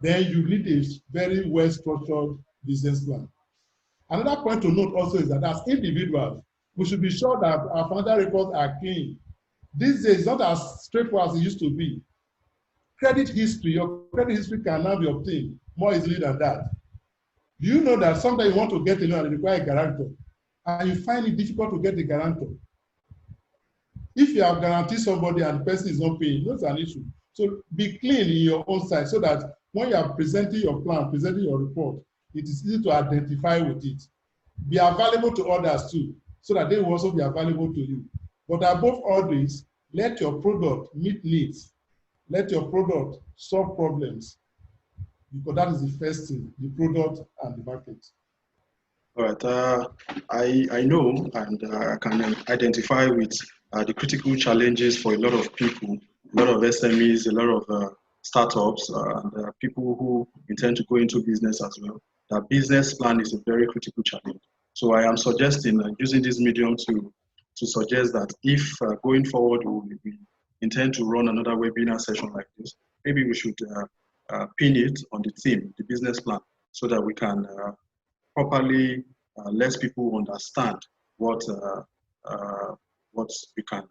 then you need a very well-structured business plan. Another point to note also is that as individuals, we should be sure that our financial records are clean. These days, it's not as straightforward as it used to be. Credit history, your credit history can now be obtained more easily than that. Do you know that sometimes you want to get a loan and you require a guarantor, and you find it difficult to get a guarantor? If you have guaranteed somebody and the person is not paying, that's an issue. So be clean in your own side so that when you are presenting your plan, presenting your report, it is easy to identify with it. Be available to others too, so that they will also be available to you. But above all this, let your product meet needs. Let your product solve problems, because that is the first thing, the product and the market. All right. I know and I can identify with the critical challenges for a lot of people, a lot of SMEs, a lot of startups, and people who intend to go into business as well. That business plan is a very critical challenge. So I am suggesting using this medium to suggest that if going forward we intend to run another webinar session like this, maybe we should pin it on the theme, the business plan, so that we can properly let people understand what we can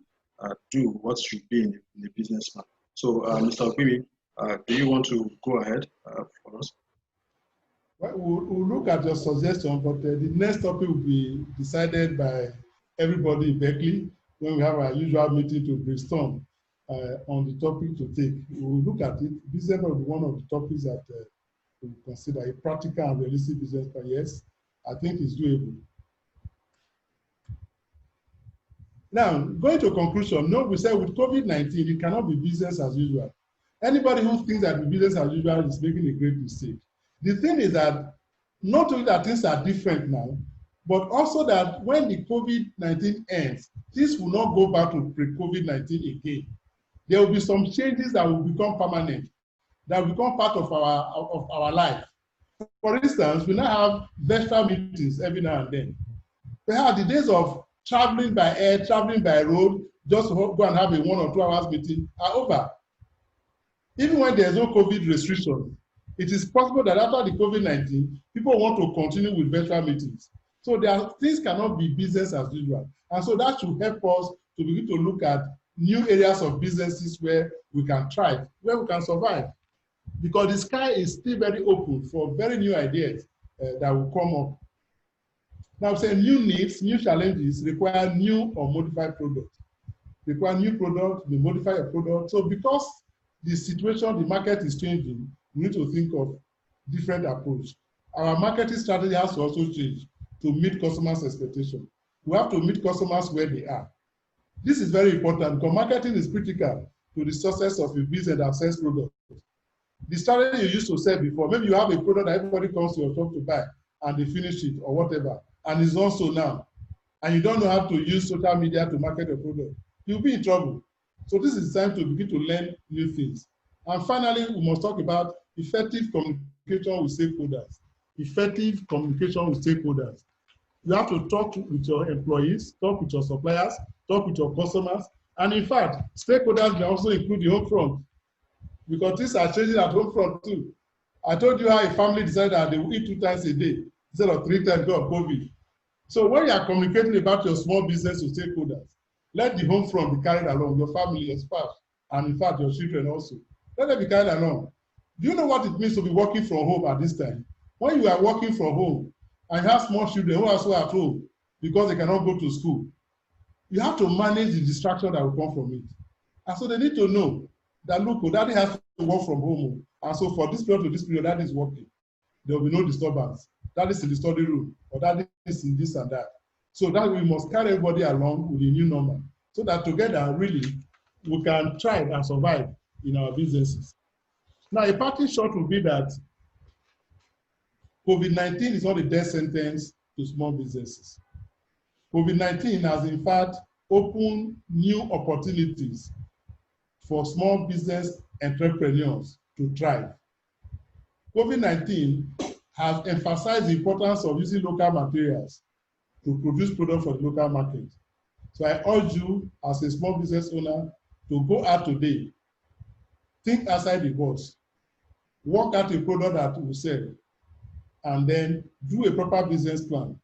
do, what should be in the business plan. So, Mr. Okwimi, do you want to go ahead for us? Well, we'll look at your suggestion, but the next topic will be decided by everybody in Berkeley when we have our usual meeting to brainstorm on the topic to take. We'll look at it. Business will be one of the topics that we consider a practical and realistic business plan. Yes, I think it's doable. Now, going to conclusion, no, we said with COVID-19, it cannot be business as usual. Anybody who thinks that business as usual is making a great mistake. The thing is that not only that things are different now, but also that when the COVID-19 ends, this will not go back to pre-COVID-19 again. There will be some changes that will become permanent, that will become part of our life. For instance, we now have virtual meetings every now and then. Perhaps the days of traveling by air, traveling by road, just to go and have a 1 or 2 hours meeting are over. Even when there's no COVID restriction, it is possible that after the COVID-19, people want to continue with virtual meetings. So things cannot be business as usual. And so that should help us to begin to look at new areas of businesses where we can thrive, where we can survive. Because the sky is still very open for very new ideas that will come up. Now, say new needs, new challenges require new or modified products. Require new product, we modify a product. So because the situation, the market is changing, we need to think of different approach. Our marketing strategy has to also change to meet customers' expectations. We have to meet customers where they are. This is very important because marketing is critical to the success of a business that sells products. The strategy you used to sell before, maybe you have a product that everybody comes to your shop to buy and they finish it or whatever, and it's also now, and you don't know how to use social media to market your product, you'll be in trouble. So this is time to begin to learn new things. And finally, we must talk about effective communication with stakeholders. Effective communication with stakeholders. You have to talk with your employees, talk with your suppliers, talk with your customers, and in fact, stakeholders may also include the home front, because things are changing at home front too. I told you how a family decided that they will eat 2 times a day instead of 3 times because of COVID. So when you are communicating about your small business with stakeholders, let the home front be carried along, your family, your spouse, and in fact, your children also. Let them be carried along. Do you know what it means to be working from home at this time? When you are working from home and you have small children who are also at home because they cannot go to school, you have to manage the distraction that will come from it. And so they need to know that, look, daddy has to work from home. And so for this period to this period, daddy is working. There will be no disturbance. That is in the study room, or that is in this and that. So that we must carry everybody along with the new normal, so that together, really, we can thrive and survive in our businesses. Now, a parting shot will be that COVID-19 is not a death sentence to small businesses. COVID-19 has, in fact, opened new opportunities for small business entrepreneurs to thrive. COVID-19 has emphasized the importance of using local materials to produce products for the local market. So I urge you, as a small business owner, to go out today, think outside the box, work out a product that will sell, and then do a proper business plan.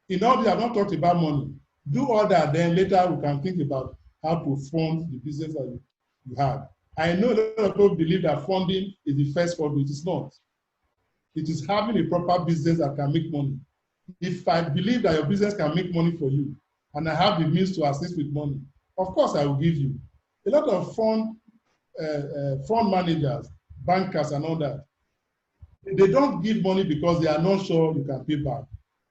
In all this, I've not talked about money. Do all that, then later we can think about how to fund the business that you have. I know a lot of people believe that funding is the first fund. It is not. It is having a proper business that can make money. If I believe that your business can make money for you, and I have the means to assist with money, of course I will give you. A lot of fund managers, bankers, and all that, they don't give money because they are not sure you can pay back.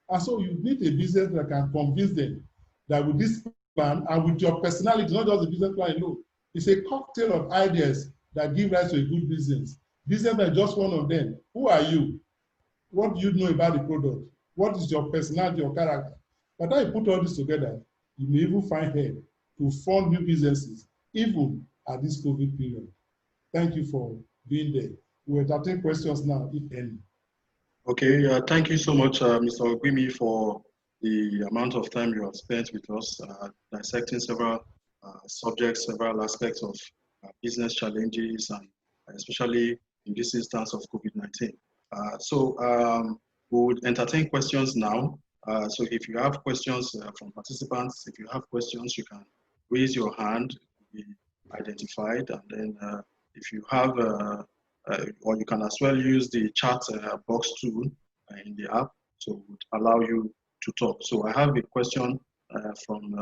And so you need a business that can convince them that with this plan and with your personality, not just the business plan alone, it's a cocktail of ideas that give rise to a good business. Business is just one of them. Who are you? What do you know about the product? What is your personality, your character? By the time you put all this together, you may even find help to fund new businesses, even at this COVID period. Thank you for being there. We'll entertain questions now, if any. Okay, thank you so much, Mr. Ogwimi, for the amount of time you have spent with us, dissecting several subjects, several aspects of business challenges, and especially in this instance of COVID-19. We would entertain questions now. So if you have questions from participants, if you have questions, you can raise your hand, be identified, and then if you have, or you can as well use the chat box tool in the app, so it would allow you to talk. So I have a question from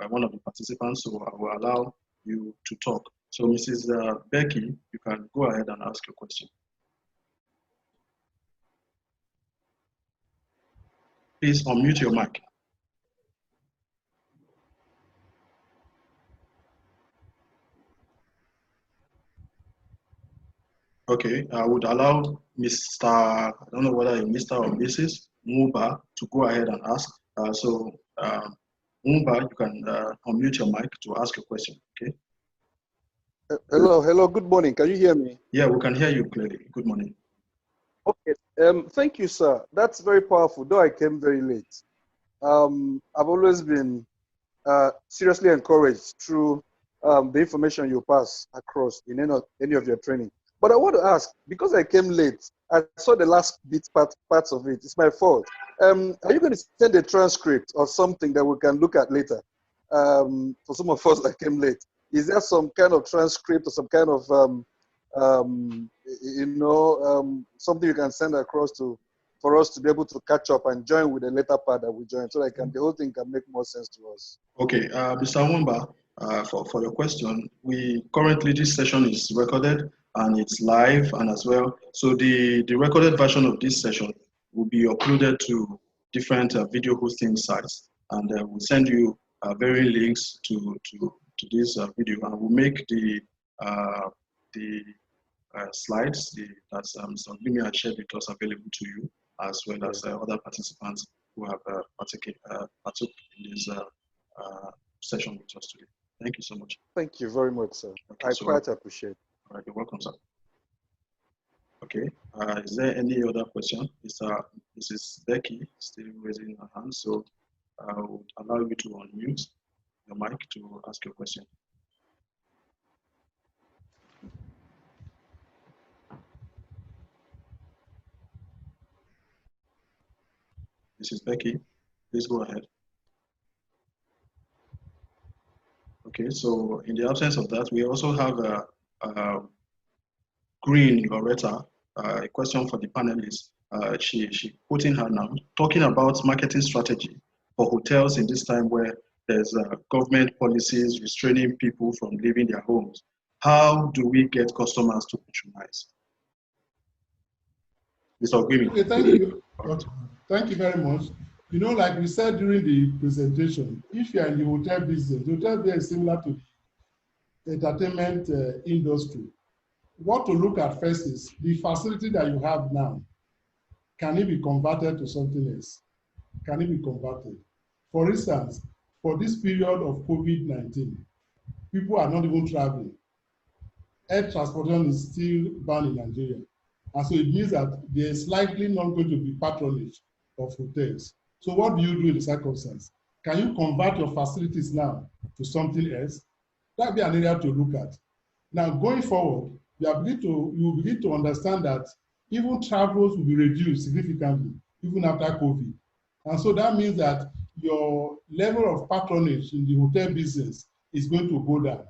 one of the participants, so I will allow you to talk. So Mrs. Becky, you can go ahead and ask your question. Please unmute your mic. Okay, I would allow Mr. I don't know whether it's Mr. or Mrs. Muba to go ahead and ask. Muba, you can unmute your mic to ask your question, okay? Hello, good morning. Can you hear me? Yeah, we can hear you clearly. Good morning. Okay, thank you, sir. That's very powerful, though I came very late. I've always been seriously encouraged through the information you pass across in any of your training. But I want to ask, because I came late, I saw the last parts of it. It's my fault. Are you going to send a transcript or something that we can look at later? For some of us that came late, is there some kind of transcript or some kind of something you can send across for us to be able to catch up and join with the later part that we join, so that the whole thing can make more sense to us? Okay, Mr. Wumba, for your question, currently this session is recorded and it's live and as well. So the recorded version of this session will be uploaded to different video hosting sites, and we'll send you varying links to this video, and we'll make the slides that Mr. Ogwimi had shared with us available to you, as well as other participants who have partook in this session with us today. Thank you so much. Thank you very much, sir. Okay, I quite appreciate it. All right, you're welcome, sir. Okay, is there any other question? Mrs. Becky still raising her hand, so I will allow you to unmute your mic to ask your question. Mrs. Becky, please go ahead. Okay, so in the absence of that, we also have Green Loretta, a question for the panelists. She put in her now, talking about marketing strategy for hotels in this time where there's government policies restraining people from leaving their homes. How do we get customers to patronize? Mr. Ogwimi. Okay, thank you. Thank you very much. You know, like we said during the presentation, if you are in the hotel business, the hotel business is similar to the entertainment industry. What to look at first is the facility that you have now. Can it be converted to something else? Can it be converted? For instance, for this period of COVID-19, people are not even traveling. Air transportation is still banned in Nigeria. And so it means that there is likely not going to be patronage of hotels. So what do you do in the circumstance? Can you convert your facilities now to something else? That would be an area to look at. Now, going forward, you will begin to understand that even travels will be reduced significantly, even after COVID. And so that means that your level of patronage in the hotel business is going to go down.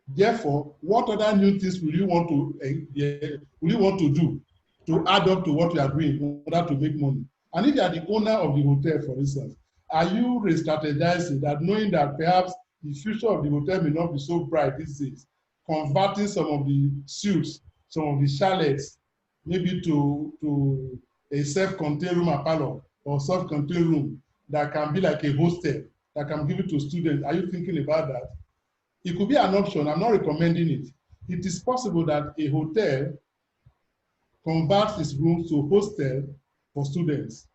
Therefore, what other new things will you want to do to add up to what you are doing in order to make money? And if you are the owner of the hotel, for instance, are you re-strategizing that, knowing that perhaps the future of the hotel may not be so bright these days, converting some of the suites, some of the chalets, maybe to a self-contained room or parlor, or self-contained room that can be like a hostel that can give it to students? Are you thinking about that? It could be an option. I'm not recommending it. It is possible that a hotel converts its rooms to hostel for students.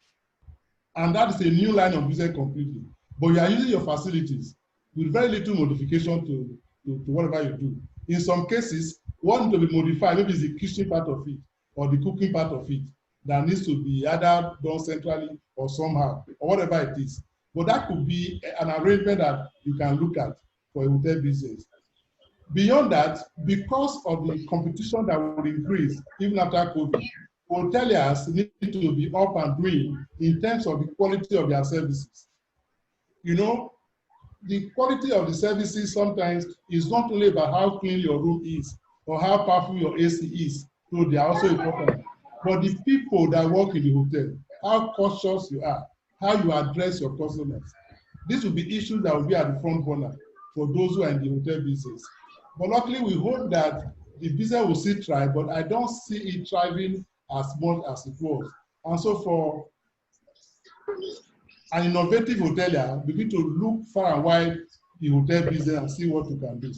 And that is a new line of business completely. But you are using your facilities with very little modification to whatever you do. In some cases, what needs to be modified, maybe it's the kitchen part of it or the cooking part of it that needs to be either done centrally or somehow, or whatever it is. But that could be an arrangement that you can look at for a hotel business. Beyond that, because of the competition that will increase even after COVID, hoteliers need to be up and doing in terms of the quality of their services. You know, the quality of the services sometimes is not only about how clean your room is or how powerful your AC is, so they are also important, but the people that work in the hotel, how cautious you are, how you address your customers. These will be issues that will be at the front burner for those who are in the hotel business. But luckily, we hope that the business will still thrive, but I don't see it thriving as much as it was. And so for an innovative hotelier, begin to look far and wide the hotel business and see what you can do.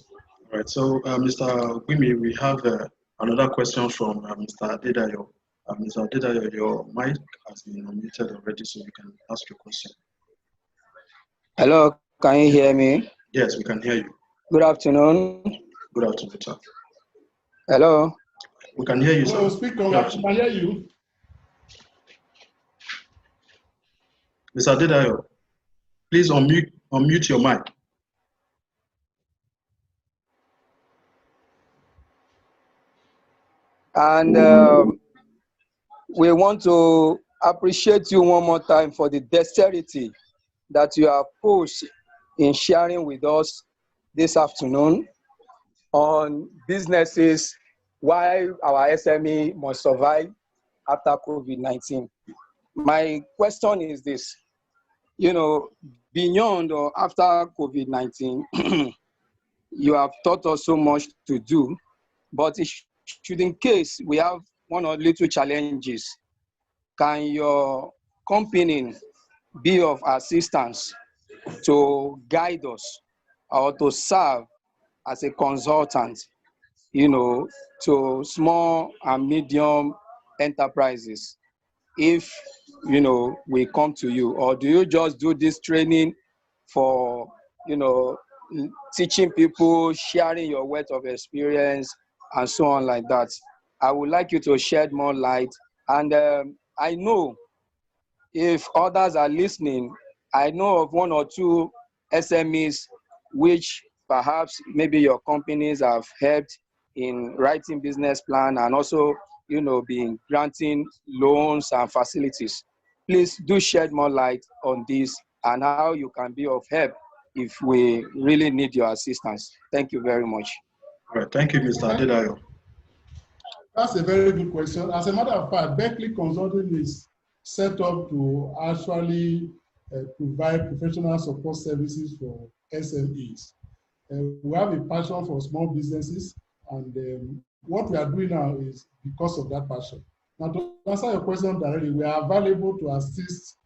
All right, so Mr. Gwimi, we have another question from Mr. Adedayo. Mr. Adedayo, your mic has been unmuted already, so you can ask your question. Hello, can you hear me? Yes, we can hear you. Good afternoon. Good afternoon, sir. Hello. We can hear you, sir. Hello, speak on. I can hear you. Mr. Adedayo, please unmute your mic. And we want to appreciate you one more time for the dexterity that you have pushed in sharing with us this afternoon on businesses, why our SME must survive after COVID-19. My question is this, you know, beyond or after COVID-19, you have taught us so much to do, but should in case we have one or little challenges, can your company be of assistance to guide us or to serve as a consultant, you know, to small and medium enterprises if, you know, we come to you? Or do you just do this training for, you know, teaching people, sharing your wealth of experience and so on like that? I would like you to shed more light. And I know if others are listening, I know of one or two SMEs which perhaps maybe your companies have helped in writing business plan and also, you know, being granting loans and facilities. Please do shed more light on this and how you can be of help if we really need your assistance. Thank you very much. All right, thank you, Mr. Adedayo. That's a very good question. As a matter of fact, Berkeley Consulting is set up to actually provide professional support services for SMEs. We have a passion for small businesses, and what we are doing now is because of that passion. Now, to answer your question directly, we are available to assist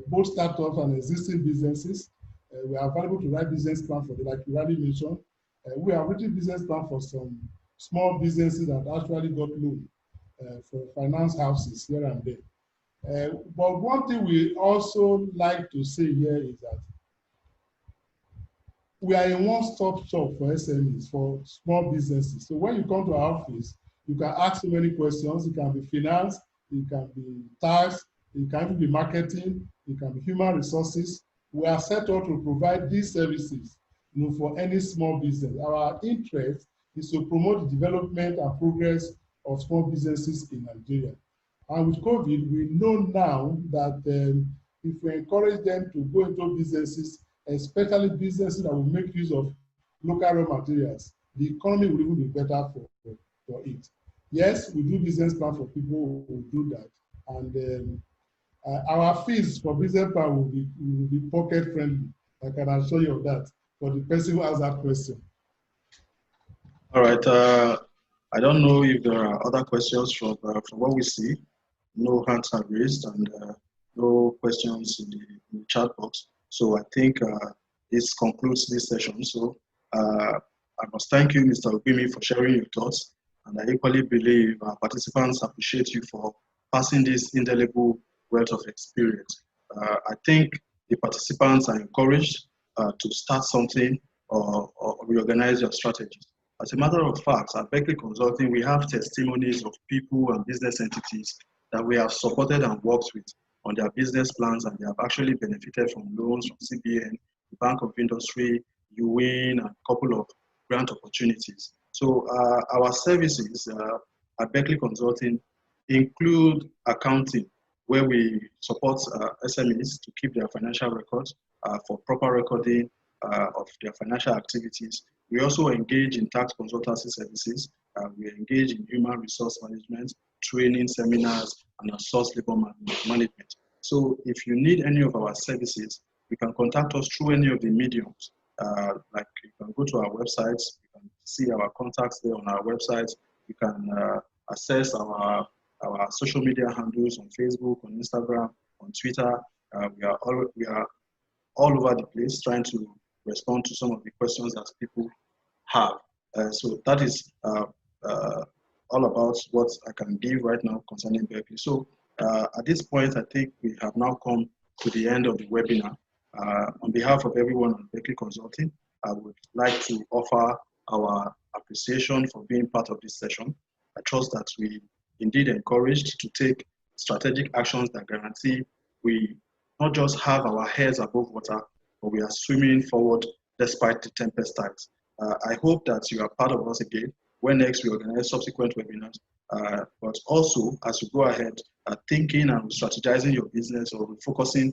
both startups and existing businesses. We are available to write business plan for them, like you already mentioned. We have written business plan for some small businesses that actually got loan for finance houses here and there. But one thing we also like to say here is that we are a one-stop shop for SMEs, for small businesses. So when you come to our office, you can ask so many questions. It can be finance, it can be tax, it can even be marketing, it can be human resources. We are set up to provide these services, you know, for any small business. Our interest is to promote the development and progress of small businesses in Nigeria. And with COVID, we know now that if we encourage them to go into businesses, especially businesses that will make use of local raw materials, the economy will even be better for it. Yes, we do business plan for people who do that. And our fees for business plan will be pocket friendly. I can assure you of that for the person who asked that question. All right. I don't know if there are other questions from what we see. No hands are raised and no questions in the chat box. So I think this concludes this session. So I must thank you, Mr. Ogbimi, for sharing your thoughts. And I equally believe our participants appreciate you for passing this indelible wealth of experience. I think the participants are encouraged to start something or reorganize your strategies. As a matter of fact, at Berkeley Consulting, we have testimonies of people and business entities that we have supported and worked with on their business plans, and they have actually benefited from loans from CBN, the Bank of Industry, UWIN, and a couple of grant opportunities. So our services at Berkeley Consulting include accounting, where we support SMEs to keep their financial records for proper recording of their financial activities. We also engage in tax consultancy services. We engage in human resource management, training, seminars, and outsourced labor management. So if you need any of our services, you can contact us through any of the mediums. Like you can go to our websites, you can see our contacts there on our websites. You can access our social media handles on Facebook, on Instagram, on Twitter. We are all over the place trying to respond to some of the questions that people have. So that is all about what I can give right now concerning Berkeley. So at this point, I think we have now come to the end of the webinar. On behalf of everyone at Berkeley Consulting, I would like to offer our appreciation for being part of this session. I trust that we indeed encouraged to take strategic actions that guarantee we not just have our heads above water, but we are swimming forward despite the tempest tides. I hope that you are part of us again when next we organize subsequent webinars, but also as you go ahead thinking and strategizing your business or focusing